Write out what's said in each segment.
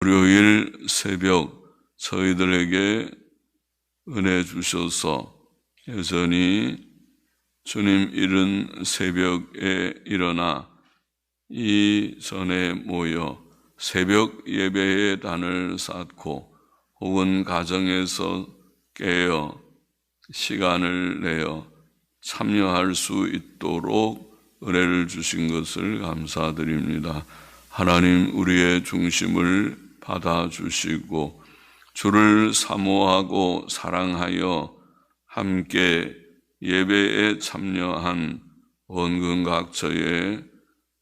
월요일 새벽 저희들에게 은혜 주셔서 여전히 주님 이른 새벽에 일어나 이 전에 모여 새벽 예배의 단을 쌓고 혹은 가정에서 깨어 시간을 내어 참여할 수 있도록 은혜를 주신 것을 감사드립니다. 하나님, 우리의 중심을 받아주시고 주를 사모하고 사랑하여 함께 예배에 참여한 원근각처의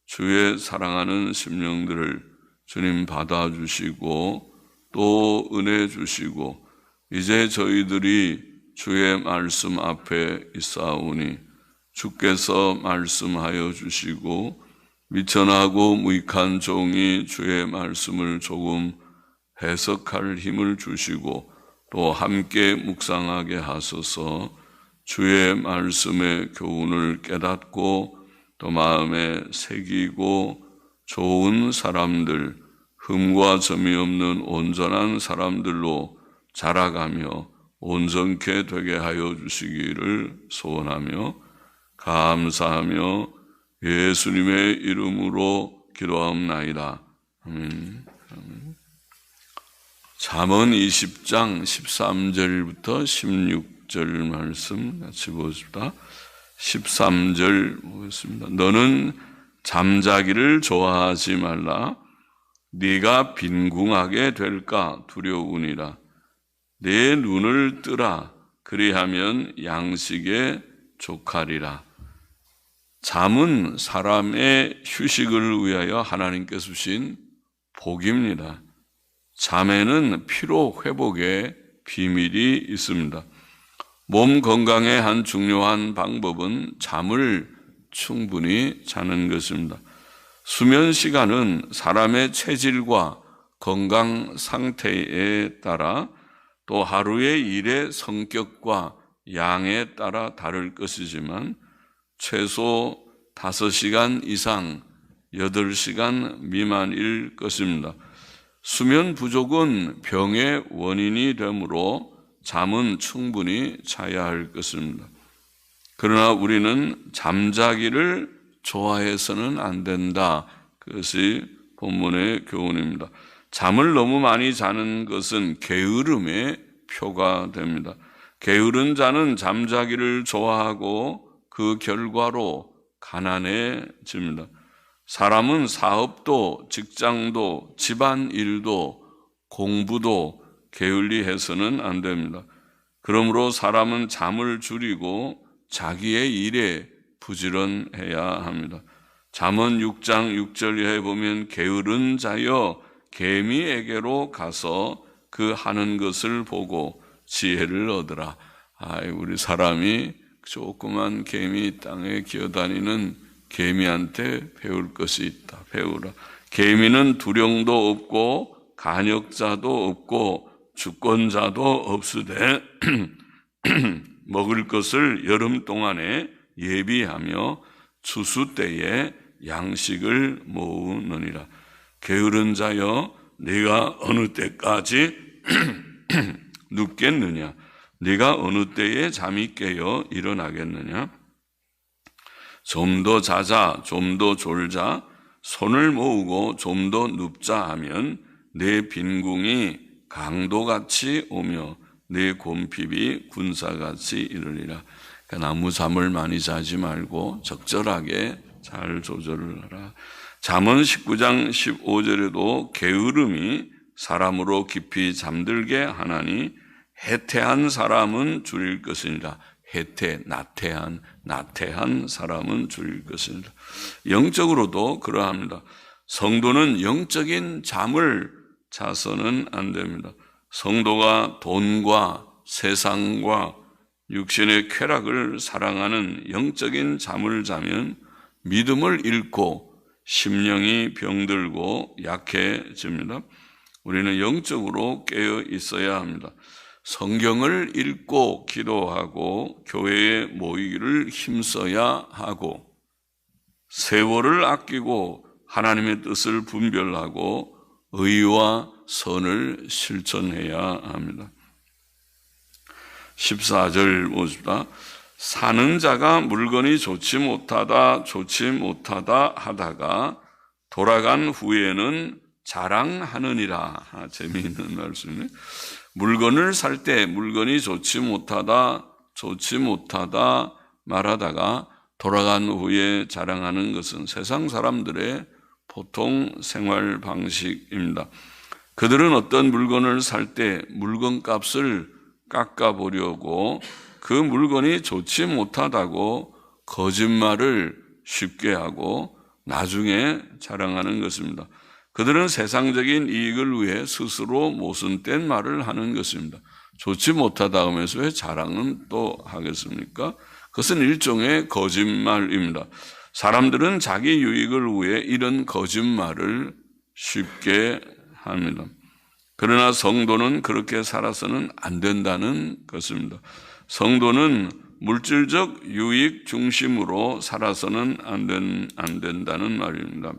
주의 사랑하는 심령들을 주님 받아주시고 또 은혜 주시고 이제 저희들이 주의 말씀 앞에 있사오니 주께서 말씀하여 주시고 미천하고 무익한 종이 주의 말씀을 조금 해석할 힘을 주시고 또 함께 묵상하게 하소서. 주의 말씀의 교훈을 깨닫고 또 마음에 새기고 좋은 사람들, 흠과 점이 없는 온전한 사람들로 자라가며 온전케 되게 하여 주시기를 소원하며 감사하며 예수님의 이름으로 기도하옵나이다. 아멘. 잠언 20장 13절부터 16절 말씀 같이 보십시다. 13절 보겠습니다. 너는 잠자기를 좋아하지 말라. 네가 빈궁하게 될까 두려우니라. 내 눈을 뜨라. 그리하면 양식에 족하리라. 잠은 사람의 휴식을 위하여 하나님께서 주신 복입니다. 잠에는 피로 회복의 비밀이 있습니다. 몸 건강의 한 중요한 방법은 잠을 충분히 자는 것입니다. 수면 시간은 사람의 체질과 건강 상태에 따라 또 하루의 일의 성격과 양에 따라 다를 것이지만 최소 5시간 이상 8시간 미만일 것입니다. 수면 부족은 병의 원인이 되므로 잠은 충분히 자야 할 것입니다. 그러나 우리는 잠자기를 좋아해서는 안 된다. 그것이 본문의 교훈입니다. 잠을 너무 많이 자는 것은 게으름의 표가 됩니다. 게으른 자는 잠자기를 좋아하고 그 결과로 가난해집니다. 사람은 사업도 직장도 집안일도 공부도 게을리 해서는 안 됩니다. 그러므로 사람은 잠을 줄이고 자기의 일에 부지런해야 합니다. 잠언 6장 6절에 보면 게으른 자여 개미에게로 가서 그 하는 것을 보고 지혜를 얻으라. 우리 사람이 조그만 개미 땅에 기어다니는 개미한테 배울 것이 있다. 배우라. 개미는 두령도 없고 간역자도 없고 주권자도 없으되 먹을 것을 여름 동안에 예비하며 추수 때에 양식을 모으느니라. 게으른 자여 네가 어느 때까지 눕겠느냐? 네가 어느 때에 잠이 깨어 일어나겠느냐? 좀 더 자자, 좀 더 졸자, 손을 모으고 좀 더 눕자 하면 내 빈궁이 강도같이 오며 내 곰핍이 군사같이 이르리라. 그러니까 너무 잠을 많이 자지 말고 적절하게 잘 조절을 하라. 잠언 19장 15절에도 게으름이 사람으로 깊이 잠들게 하나니 해태한 사람은 줄일 것이니라. 나태한 사람은 줄일 것입니다. 영적으로도 그러합니다. 성도는 영적인 잠을 자서는 안 됩니다. 성도가 돈과 세상과 육신의 쾌락을 사랑하는 영적인 잠을 자면 믿음을 잃고 심령이 병들고 약해집니다. 우리는 영적으로 깨어 있어야 합니다. 성경을 읽고 기도하고 교회에 모이기를 힘써야 하고 세월을 아끼고 하나님의 뜻을 분별하고 의와 선을 실천해야 합니다. 14절 보십시다. 사는 자가 물건이 좋지 못하다 하다가 돌아간 후에는 자랑하느니라. 재미있는 말씀이네. 물건을 살 때 물건이 좋지 못하다 말하다가 돌아간 후에 자랑하는 것은 세상 사람들의 보통 생활 방식입니다. 그들은 어떤 물건을 살 때 물건 값을 깎아보려고 그 물건이 좋지 못하다고 거짓말을 쉽게 하고 나중에 자랑하는 것입니다. 그들은 세상적인 이익을 위해 스스로 모순된 말을 하는 것입니다. 좋지 못하다 하면서 왜 자랑은 또 하겠습니까? 그것은 일종의 거짓말입니다. 사람들은 자기 유익을 위해 이런 거짓말을 쉽게 합니다. 그러나 성도는 그렇게 살아서는 안 된다는 것입니다. 성도는 물질적 유익 중심으로 살아서는 안 된다는 말입니다.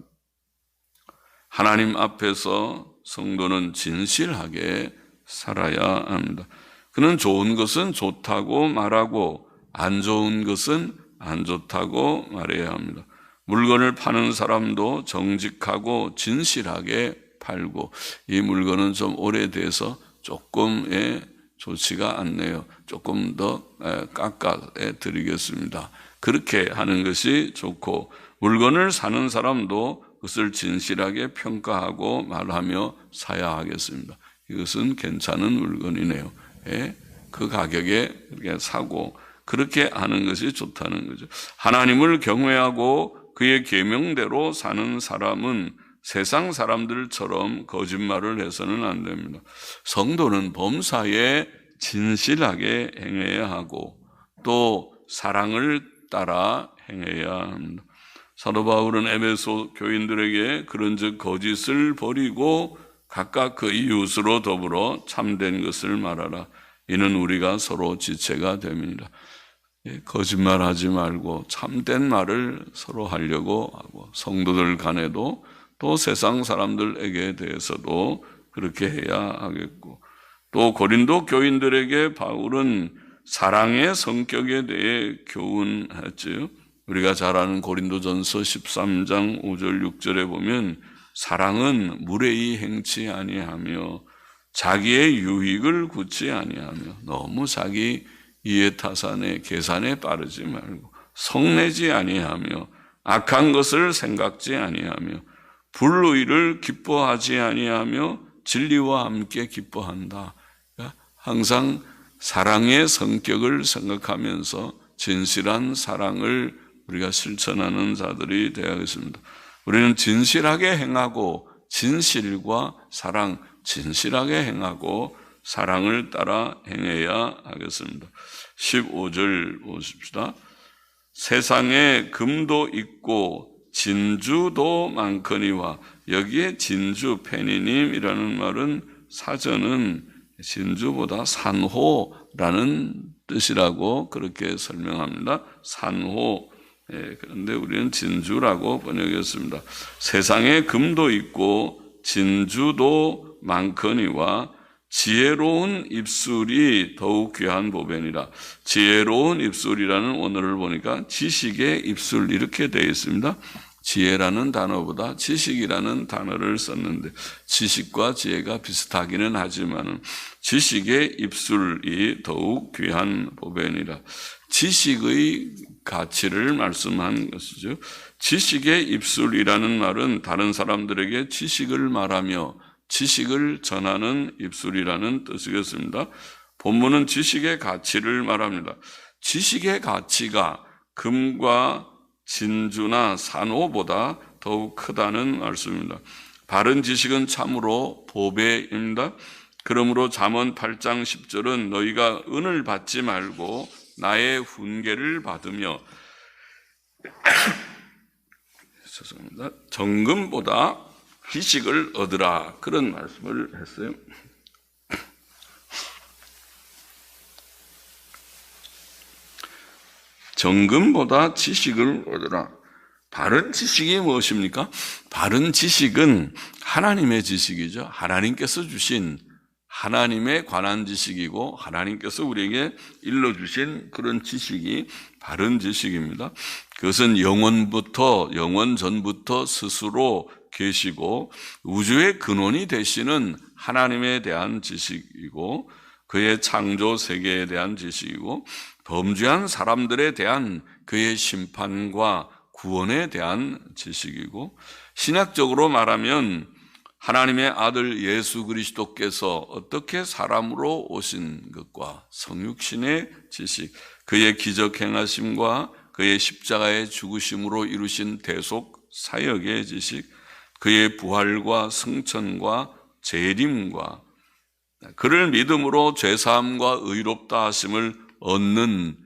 하나님 앞에서 성도는 진실하게 살아야 합니다. 그는 좋은 것은 좋다고 말하고 안 좋은 것은 안 좋다고 말해야 합니다. 물건을 파는 사람도 정직하고 진실하게 팔고, 이 물건은 좀 오래돼서 조금 좋지가 않네요. 조금 더 깎아 드리겠습니다. 그렇게 하는 것이 좋고, 물건을 사는 사람도 그것을 진실하게 평가하고 말하며 사야 하겠습니다. 이것은 괜찮은 물건이네요. 그 가격에 이렇게 사고 그렇게 하는 것이 좋다는 거죠. 하나님을 경외하고 그의 계명대로 사는 사람은 세상 사람들처럼 거짓말을 해서는 안 됩니다. 성도는 범사에 진실하게 행해야 하고 또 사랑을 따라 행해야 합니다. 사도 바울은 에베소 교인들에게 그런즉 거짓을 버리고 각각 그 이웃으로 더불어 참된 것을 말하라. 이는 우리가 서로 지체가 됨이니라. 거짓말하지 말고 참된 말을 서로 하려고 하고, 성도들 간에도 또 세상 사람들에게 대해서도 그렇게 해야 하겠고, 또 고린도 교인들에게 바울은 사랑의 성격에 대해 교훈했지요. 우리가 잘 아는 고린도전서 13장 5절 6절에 보면 사랑은 무례히 행치 아니하며 자기의 유익을 굳지 아니하며, 너무 자기 이해타산에 계산에 빠르지 말고 성내지 아니하며 악한 것을 생각지 아니하며 불의를 기뻐하지 아니하며 진리와 함께 기뻐한다. 그러니까 항상 사랑의 성격을 생각하면서 진실한 사랑을 우리가 실천하는 자들이 되어야겠습니다. 우리는 진실하게 행하고 진실과 사랑, 진실하게 행하고 사랑을 따라 행해야 하겠습니다. 15절 보십시다. 세상에 금도 있고 진주도 많거니와, 여기에 진주, 페니님이라는 말은 사전은 진주보다 산호라는 뜻이라고 그렇게 설명합니다. 산호. 그런데 우리는 진주라고 번역했습니다. 세상에 금도 있고 진주도 많거니와 지혜로운 입술이 더욱 귀한 보배니라. 지혜로운 입술이라는 원어를 보니까 지식의 입술 이렇게 되어 있습니다. 지혜라는 단어보다 지식이라는 단어를 썼는데, 지식과 지혜가 비슷하기는 하지만 지식의 입술이 더욱 귀한 보배니라. 지식의 가치를 말씀한 것이죠. 지식의 입술이라는 말은 다른 사람들에게 지식을 말하며 지식을 전하는 입술이라는 뜻이겠습니다. 본문은 지식의 가치를 말합니다. 지식의 가치가 금과 진주나 산호보다 더욱 크다는 말씀입니다. 바른 지식은 참으로 보배입니다. 그러므로 잠언 8장 10절은 너희가 은을 받지 말고 나의 훈계를 받으며 죄송합니다. 정금보다 지식을 얻으라, 그런 말씀을 했어요. 정금보다 지식을 얻으라. 바른 지식이 무엇입니까? 바른 지식은 하나님의 지식이죠. 하나님께서 주신 하나님에 관한 지식이고 하나님께서 우리에게 일러주신 그런 지식이 바른 지식입니다. 그것은 영원 전부터 스스로 계시고 우주의 근원이 되시는 하나님에 대한 지식이고 그의 창조 세계에 대한 지식이고 범죄한 사람들에 대한 그의 심판과 구원에 대한 지식이고 신약적으로 말하면 하나님의 아들 예수 그리스도께서 어떻게 사람으로 오신 것과 성육신의 지식, 그의 기적 행하심과 그의 십자가의 죽으심으로 이루신 대속 사역의 지식, 그의 부활과 승천과 재림과 그를 믿음으로 죄사함과 의롭다 하심을 얻는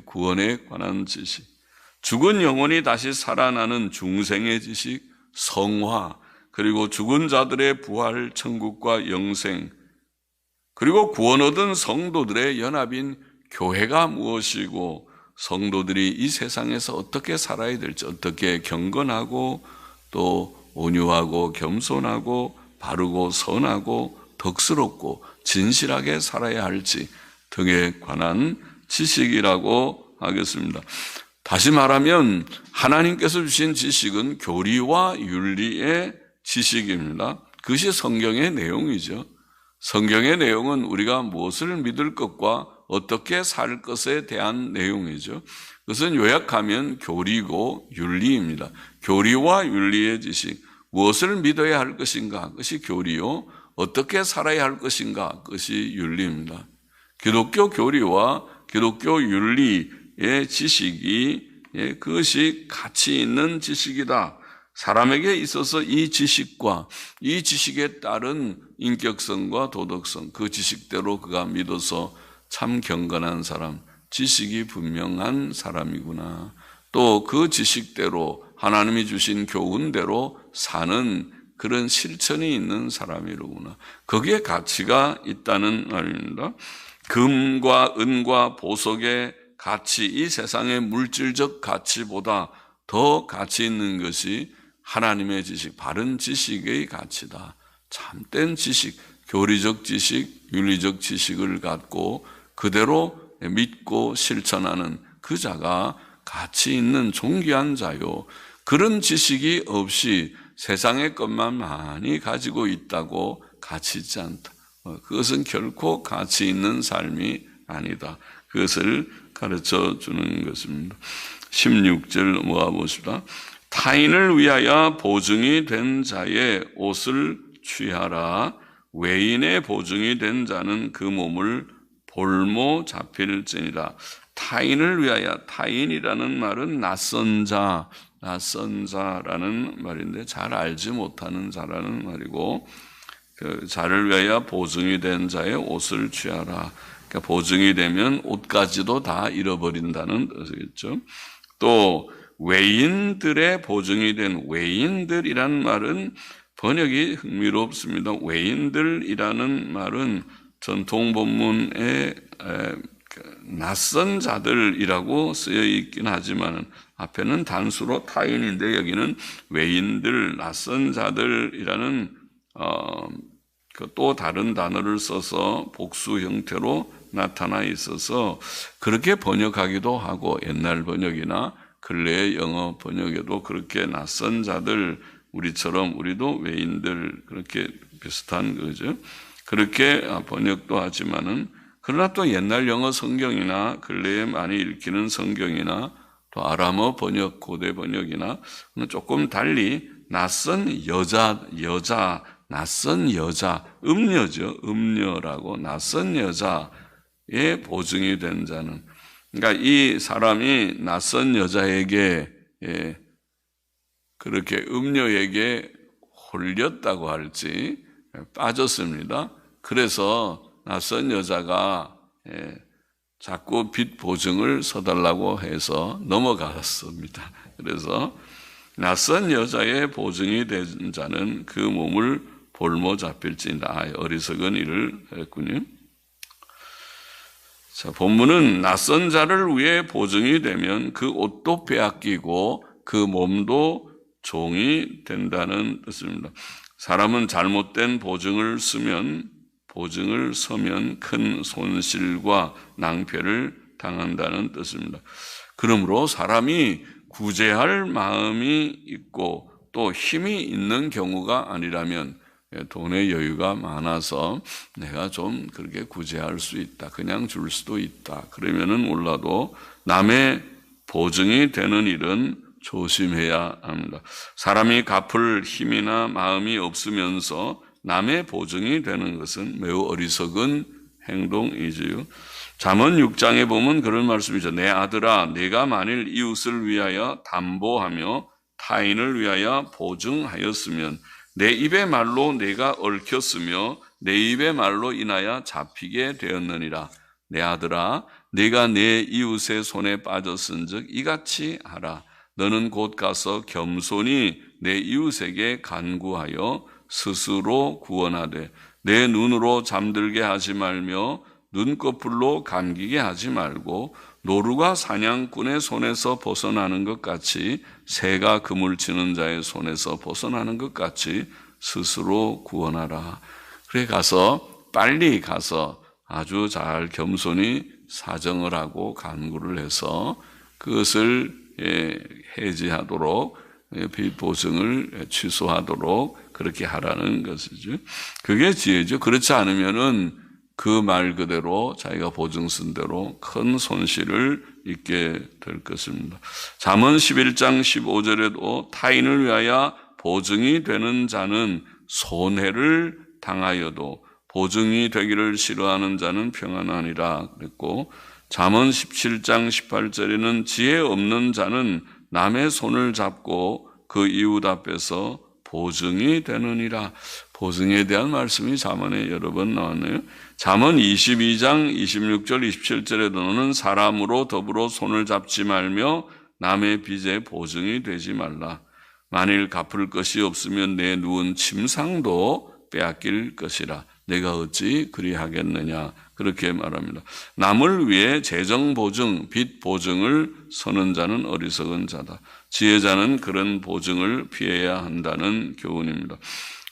구원에 관한 지식, 죽은 영혼이 다시 살아나는 중생의 지식, 성화, 그리고 죽은 자들의 부활, 천국과 영생, 그리고 구원 얻은 성도들의 연합인 교회가 무엇이고 성도들이 이 세상에서 어떻게 살아야 될지, 어떻게 경건하고 또 온유하고 겸손하고 바르고 선하고 덕스럽고 진실하게 살아야 할지 등에 관한 지식이라고 하겠습니다. 다시 말하면 하나님께서 주신 지식은 교리와 윤리의 지식입니다. 그것이 성경의 내용이죠. 성경의 내용은 우리가 무엇을 믿을 것과 어떻게 살 것에 대한 내용이죠. 그것은 요약하면 교리고 윤리입니다. 교리와 윤리의 지식, 무엇을 믿어야 할 것인가, 그것이 교리요. 어떻게 살아야 할 것인가, 그것이 윤리입니다. 기독교 교리와 기독교 윤리의 지식이 그것이 가치 있는 지식이다. 사람에게 있어서 이 지식과 이 지식에 따른 인격성과 도덕성, 그 지식대로 그가 믿어서 참 경건한 사람, 지식이 분명한 사람이구나. 또 그 지식대로 하나님이 주신 교훈대로 사는 그런 실천이 있는 사람이로구나. 거기에 가치가 있다는 말입니다. 금과 은과 보석의 가치, 이 세상의 물질적 가치보다 더 가치 있는 것이 하나님의 지식, 바른 지식의 가치다. 참된 지식, 교리적 지식, 윤리적 지식을 갖고 그대로 믿고 실천하는 그 자가 가치 있는 존귀한 자요. 그런 지식이 없이 세상의 것만 많이 가지고 있다고 가치 있지 않다. 그것은 결코 가치 있는 삶이 아니다. 그것을 가르쳐 주는 것입니다. 16절 모아보시다. 타인을 위하여 보증이 된 자의 옷을 취하라. 외인의 보증이 된 자는 그 몸을 볼모 잡힐지니라. 타인을 위하여, 타인이라는 말은 낯선 자라는 말인데 잘 알지 못하는 자라는 말이고, 그 자를 위하여 보증이 된 자의 옷을 취하라. 그러니까 보증이 되면 옷까지도 다 잃어버린다는 뜻이겠죠. 또 외인들의 보증이 된, 외인들이라는 말은 번역이 흥미롭습니다. 외인들이라는 말은 전통 본문에 낯선 자들이라고 쓰여 있긴 하지만 앞에는 단수로 타인인데 여기는 외인들, 낯선 자들이라는 또 다른 단어를 써서 복수 형태로 나타나 있어서 그렇게 번역하기도 하고, 옛날 번역이나 근래의 영어 번역에도 그렇게 낯선 자들, 우리처럼 우리도 외인들, 그렇게 비슷한 거죠. 그렇게 번역도 하지만은, 그러나 또 옛날 영어 성경이나 근래에 많이 읽히는 성경이나 또 아람어 번역, 고대 번역이나 조금 달리 낯선 여자, 낯선 여자, 음녀죠. 음녀라고, 낯선 여자의 보증이 된 자는, 그러니까 이 사람이 낯선 여자에게 그렇게 음녀에게 홀렸다고 할지 빠졌습니다. 그래서 낯선 여자가 자꾸 빚 보증을 서달라고 해서 넘어갔습니다. 그래서 낯선 여자의 보증이 된 자는 그 몸을 볼모 잡힐지니라. 어리석은 일을 했군요. 자, 본문은 낯선 자를 위해 보증이 되면 그 옷도 빼앗기고 그 몸도 종이 된다는 뜻입니다. 사람은 잘못된 보증을 서면 큰 손실과 낭패를 당한다는 뜻입니다. 그러므로 사람이 구제할 마음이 있고 또 힘이 있는 경우가 아니라면, 돈의 여유가 많아서 내가 좀 그렇게 구제할 수 있다, 그냥 줄 수도 있다, 그러면은 몰라도 남의 보증이 되는 일은 조심해야 합니다. 사람이 갚을 힘이나 마음이 없으면서 남의 보증이 되는 것은 매우 어리석은 행동이지요. 잠언 6장에 보면 그런 말씀이죠. 내 아들아, 내가 만일 이웃을 위하여 담보하며 타인을 위하여 보증하였으면 내 입의 말로 내가 얽혔으며 내 입의 말로 인하여 잡히게 되었느니라. 내 아들아, 네가 내 이웃의 손에 빠졌은즉 이같이 하라. 너는 곧 가서 겸손히 내 이웃에게 간구하여 스스로 구원하되 내 눈으로 잠들게 하지 말며 눈꺼풀로 감기게 하지 말고 노루가 사냥꾼의 손에서 벗어나는 것 같이 새가 그물 치는 자의 손에서 벗어나는 것 같이 스스로 구원하라. 그래 빨리 가서 아주 잘 겸손히 사정을 하고 간구를 해서 그것을 해지하도록, 빚 보증을 취소하도록 그렇게 하라는 것이죠. 그게 지혜죠. 그렇지 않으면은 그 말 그대로 자기가 보증 쓴 대로 큰 손실을 입게 될 것입니다. 잠언 11장 15절에도 타인을 위하여 보증이 되는 자는 손해를 당하여도 보증이 되기를 싫어하는 자는 평안하니라 그랬고, 잠언 17장 18절에는 지혜 없는 자는 남의 손을 잡고 그 이웃 앞에서 보증이 되느니라. 보증에 대한 말씀이 잠언에 여러 번 나왔네요. 잠언 22장 26절 27절에도 너는 사람으로 더불어 손을 잡지 말며 남의 빚에 보증이 되지 말라. 만일 갚을 것이 없으면 내 누운 침상도 빼앗길 것이라. 내가 어찌 그리하겠느냐, 그렇게 말합니다. 남을 위해 재정 보증, 빚 보증을 서는 자는 어리석은 자다. 지혜자는 그런 보증을 피해야 한다는 교훈입니다.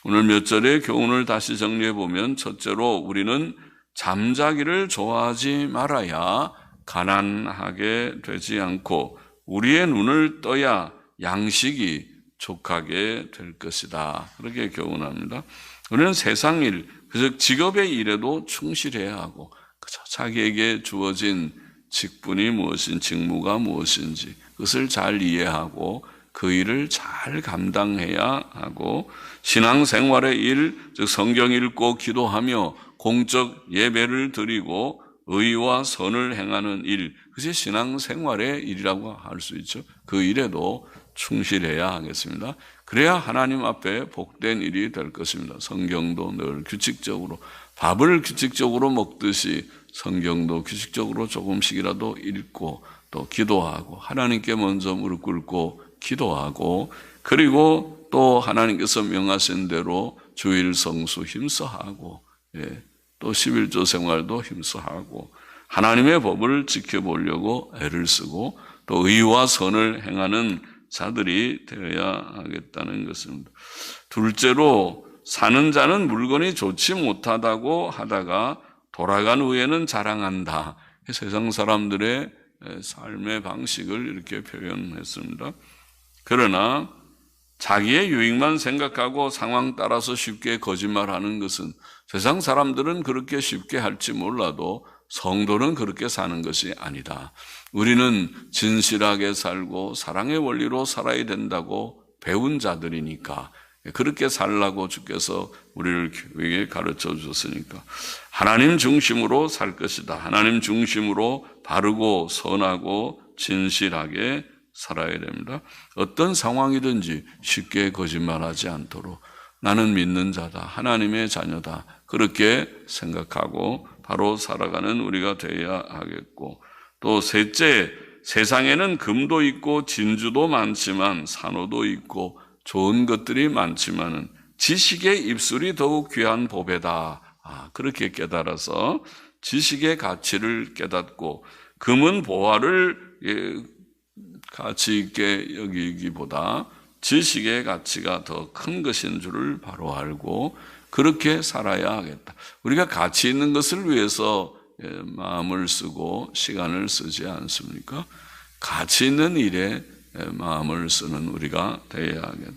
오늘 몇 절의 교훈을 다시 정리해 보면, 첫째로 우리는 잠자기를 좋아하지 말아야 가난하게 되지 않고 우리의 눈을 떠야 양식이 족하게 될 것이다. 그렇게 교훈합니다. 우리는 세상 일, 즉 직업의 일에도 충실해야 하고 자기에게 주어진 직분이 직무가 무엇인지 그것을 잘 이해하고 그 일을 잘 감당해야 하고, 신앙생활의 일, 즉 성경 읽고 기도하며 공적 예배를 드리고 의와 선을 행하는 일, 그것이 신앙생활의 일이라고 할 수 있죠. 그 일에도 충실해야 하겠습니다. 그래야 하나님 앞에 복된 일이 될 것입니다. 성경도 늘 규칙적으로, 밥을 규칙적으로 먹듯이 성경도 규칙적으로 조금씩이라도 읽고 또 기도하고, 하나님께 먼저 무릎 꿇고 기도하고, 그리고 또 하나님께서 명하신 대로 주일 성수 힘써하고, 또 11조 생활도 힘써하고 하나님의 법을 지켜보려고 애를 쓰고 또 의와 선을 행하는 자들이 되어야 하겠다는 것입니다. 둘째로, 사는 자는 물건이 좋지 못하다고 하다가 돌아간 후에는 자랑한다. 세상 사람들의 삶의 방식을 이렇게 표현했습니다. 그러나 자기의 유익만 생각하고 상황 따라서 쉽게 거짓말하는 것은, 세상 사람들은 그렇게 쉽게 할지 몰라도 성도는 그렇게 사는 것이 아니다. 우리는 진실하게 살고 사랑의 원리로 살아야 된다고 배운 자들이니까, 그렇게 살라고 주께서 우리에게 가르쳐 주셨으니까 하나님 중심으로 살 것이다. 하나님 중심으로 바르고 선하고 진실하게 살아야 됩니다. 어떤 상황이든지 쉽게 거짓말하지 않도록 나는 믿는 자다, 하나님의 자녀다, 그렇게 생각하고 바로 살아가는 우리가 되어야 하겠고, 또 셋째, 세상에는 금도 있고 진주도 많지만 산호도 있고 좋은 것들이 많지만은 지식의 입술이 더욱 귀한 보배다. 그렇게 깨달아서 지식의 가치를 깨닫고, 금은 보화를 가치 있게 여기기보다 지식의 가치가 더 큰 것인 줄을 바로 알고 그렇게 살아야 하겠다. 우리가 가치 있는 것을 위해서 마음을 쓰고 시간을 쓰지 않습니까? 가치 있는 일에 마음을 쓰는 우리가 되어야 하겠다.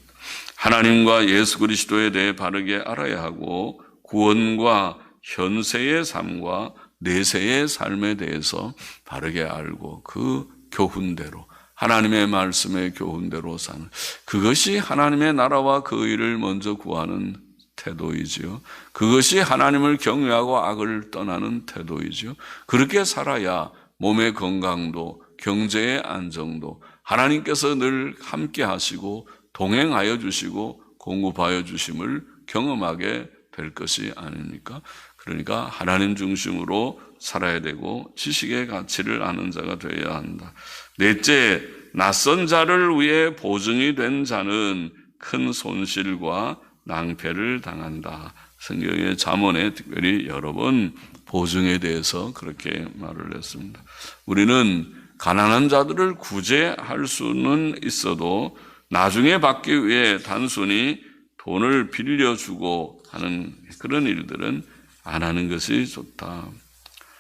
하나님과 예수 그리스도에 대해 바르게 알아야 하고 구원과 현세의 삶과 내세의 삶에 대해서 바르게 알고 그 교훈대로 하나님의 말씀의 교훈대로 사는 그것이 하나님의 나라와 그 의를 먼저 구하는 태도이지요. 그것이 하나님을 경외하고 악을 떠나는 태도이지요. 그렇게 살아야 몸의 건강도 경제의 안정도 하나님께서 늘 함께 하시고 동행하여 주시고 공급하여 주심을 경험하게 될 것이 아닙니까? 그러니까 하나님 중심으로 살아야 되고 지식의 가치를 아는 자가 되어야 한다. 넷째, 낯선 자를 위해 보증이 된 자는 큰 손실과 낭패를 당한다. 성경의 잠언에 특별히 여러 번 보증에 대해서 그렇게 말을 했습니다. 우리는 가난한 자들을 구제할 수는 있어도 나중에 받기 위해 단순히 돈을 빌려주고 하는 그런 일들은 안 하는 것이 좋다.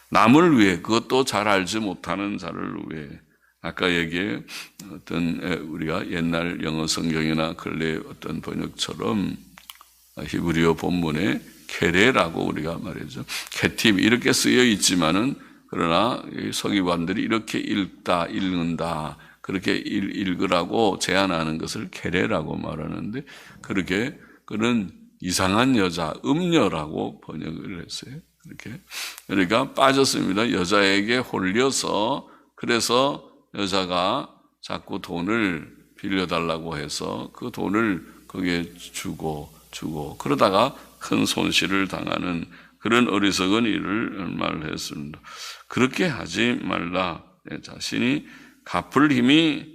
남을 위해, 그것도 잘 알지 못하는 자를 위해. 아까 얘기해 어떤 우리가 옛날 영어 성경이나 근래 어떤 번역처럼 히브리어 본문에 케레라고 우리가 말이죠. 케팁 이렇게 쓰여 있지만은 그러나 서기관들이 이렇게 읽는다. 그렇게 읽으라고 제안하는 것을 케레라고 말하는데 그렇게 그런 이상한 여자, 음녀라고 번역을 했어요. 그렇게. 그러니까 빠졌습니다. 여자에게 홀려서 그래서 여자가 자꾸 돈을 빌려달라고 해서 그 돈을 거기에 주고 그러다가 큰 손실을 당하는 그런 어리석은 일을 말했습니다. 그렇게 하지 말라. 자신이 갚을 힘이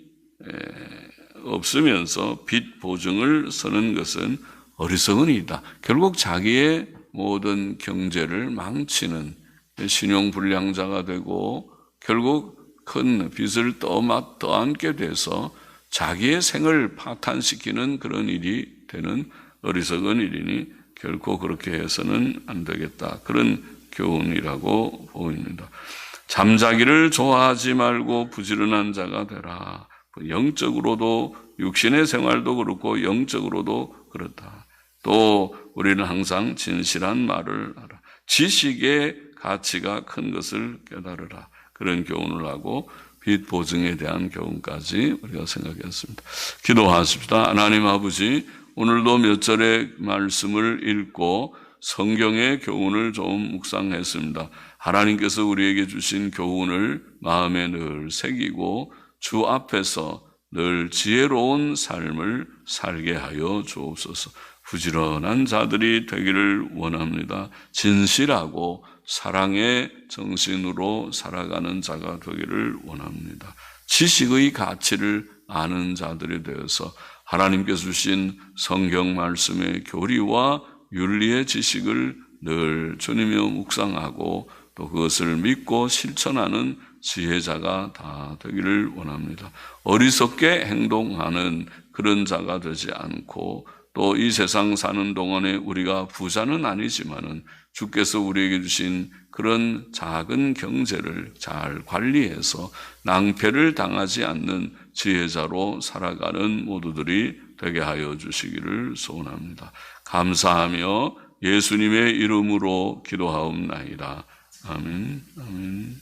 없으면서 빚 보증을 서는 것은 어리석은 일이다. 결국 자기의 모든 경제를 망치는 신용불량자가 되고 결국 큰 빚을 떠안게 돼서 자기의 생을 파탄시키는 그런 일이 되는 어리석은 일이니 결코 그렇게 해서는 안 되겠다. 그런 교훈이라고 보입니다. 잠자기를 좋아하지 말고 부지런한 자가 되라. 영적으로도 육신의 생활도 그렇고 영적으로도 그렇다. 또 우리는 항상 진실한 말을 하라. 지식의 가치가 큰 것을 깨달으라. 그런 교훈을 하고 빚 보증에 대한 교훈까지 우리가 생각했습니다. 기도하십시다. 하나님 아버지, 오늘도 몇 절의 말씀을 읽고 성경의 교훈을 좀 묵상했습니다. 하나님께서 우리에게 주신 교훈을 마음에 늘 새기고 주 앞에서 늘 지혜로운 삶을 살게 하여 주옵소서. 부지런한 자들이 되기를 원합니다. 진실하고 사랑의 정신으로 살아가는 자가 되기를 원합니다. 지식의 가치를 아는 자들이 되어서 하나님께서 주신 성경 말씀의 교리와 윤리의 지식을 늘 주님이여 묵상하고 또 그것을 믿고 실천하는 지혜자가 다 되기를 원합니다. 어리석게 행동하는 그런 자가 되지 않고 또 이 세상 사는 동안에 우리가 부자는 아니지만은 주께서 우리에게 주신 그런 작은 경제를 잘 관리해서 낭패를 당하지 않는 지혜자로 살아가는 모두들이 되게 하여 주시기를 소원합니다. 감사하며 예수님의 이름으로 기도하옵나이다. 아멘. 아멘.